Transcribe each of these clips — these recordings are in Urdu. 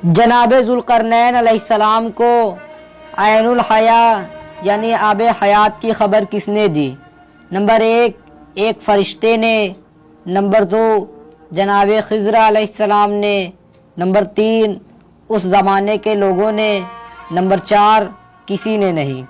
جناب ذوالقرنین علیہ السلام کو عین الحیا یعنی آب حیات کی خبر کس نے دی؟ نمبر ایک فرشتے نے، نمبر دو جناب خضر علیہ السلام نے، نمبر تین اس زمانے کے لوگوں نے، نمبر چار کسی نے نہیں۔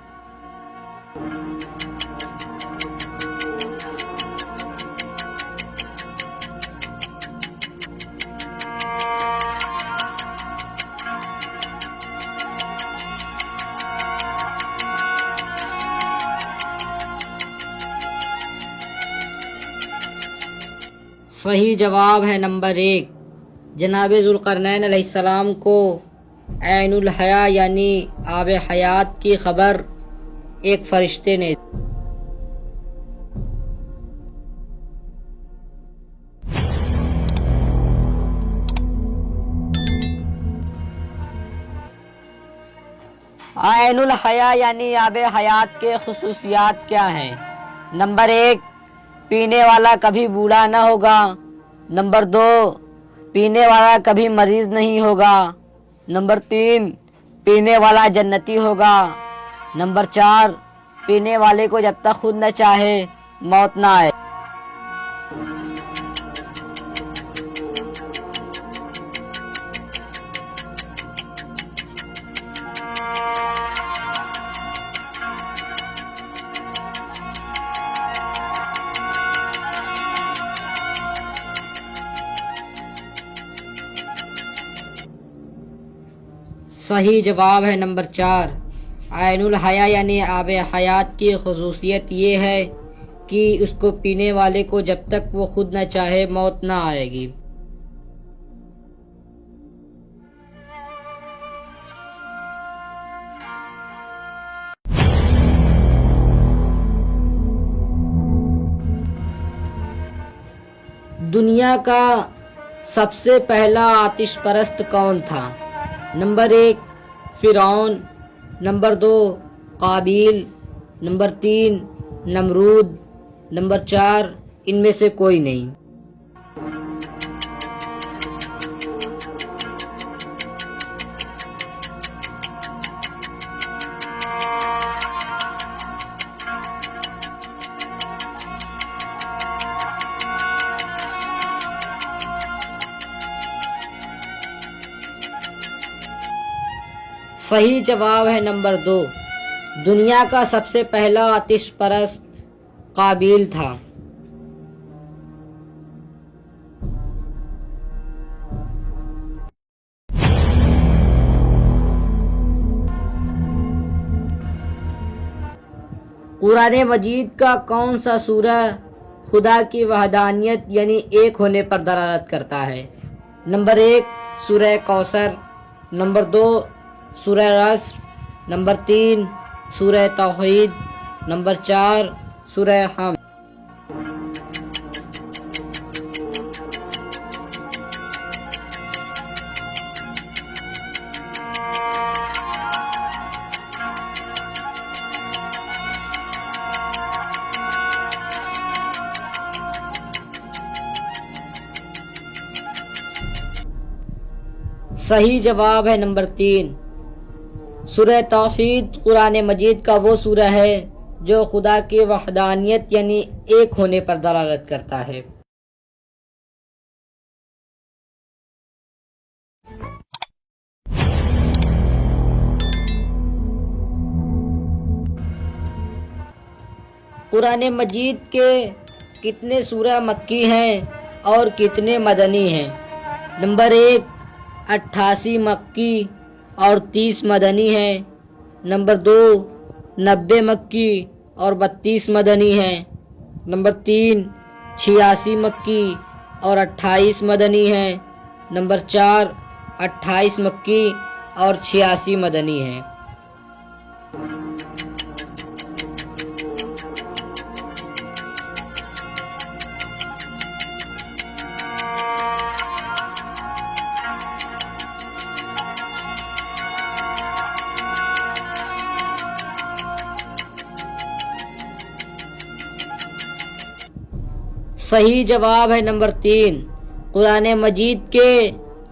صحیح جواب ہے نمبر ایک، جناب ذوالقرنین علیہ السلام کو عین الحیا یعنی آب حیات کی خبر ایک فرشتے نے۔ عین الحیا یعنی آب حیات کے خصوصیات کیا ہیں؟ نمبر ایک، پینے والا کبھی بوڑھا نہ ہوگا، نمبر دو پینے والا کبھی مریض نہیں ہوگا، نمبر تین پینے والا جنتی ہوگا، نمبر چار پینے والے کو جب تک خود نہ چاہے موت نہ آئے۔ صحیح جواب ہے نمبر چار، عین الحیا یعنی آب حیات کی خصوصیت یہ ہے کہ اس کو پینے والے کو جب تک وہ خود نہ چاہے موت نہ آئے گی۔ دنیا کا سب سے پہلا آتش پرست کون تھا؟ نمبر ایک فرعون، نمبر دو قابیل، نمبر تین نمرود، نمبر چار ان میں سے کوئی نہیں۔ صحیح جواب ہے نمبر دو، دنیا کا سب سے پہلا آتش پرست قابیل تھا۔ قرآن مجید کا کون سا سورہ خدا کی وحدانیت یعنی ایک ہونے پر دلالت کرتا ہے؟ نمبر ایک سورہ کوثر، نمبر دو سورہ عصر، نمبر تین سورہ توحید، نمبر چار سورہ حمد۔ صحیح جواب ہے نمبر تین، سورہ توحید قرآن مجید کا وہ سورہ ہے جو خدا کی وحدانیت یعنی ایک ہونے پر دلالت کرتا ہے۔ قرآن مجید کے کتنے سورہ مکی ہیں اور کتنے مدنی ہیں؟ نمبر ایک 88 مکی اور 30 مدنی ہیں، نمبر دو 90 مکی اور 32 مدنی ہیں، نمبر تین 86 مکی اور 28 مدنی ہیں، نمبر چار 28 مکی اور 86 مدنی ہیں۔ صحیح جواب ہے نمبر تین، قرآن مجید کے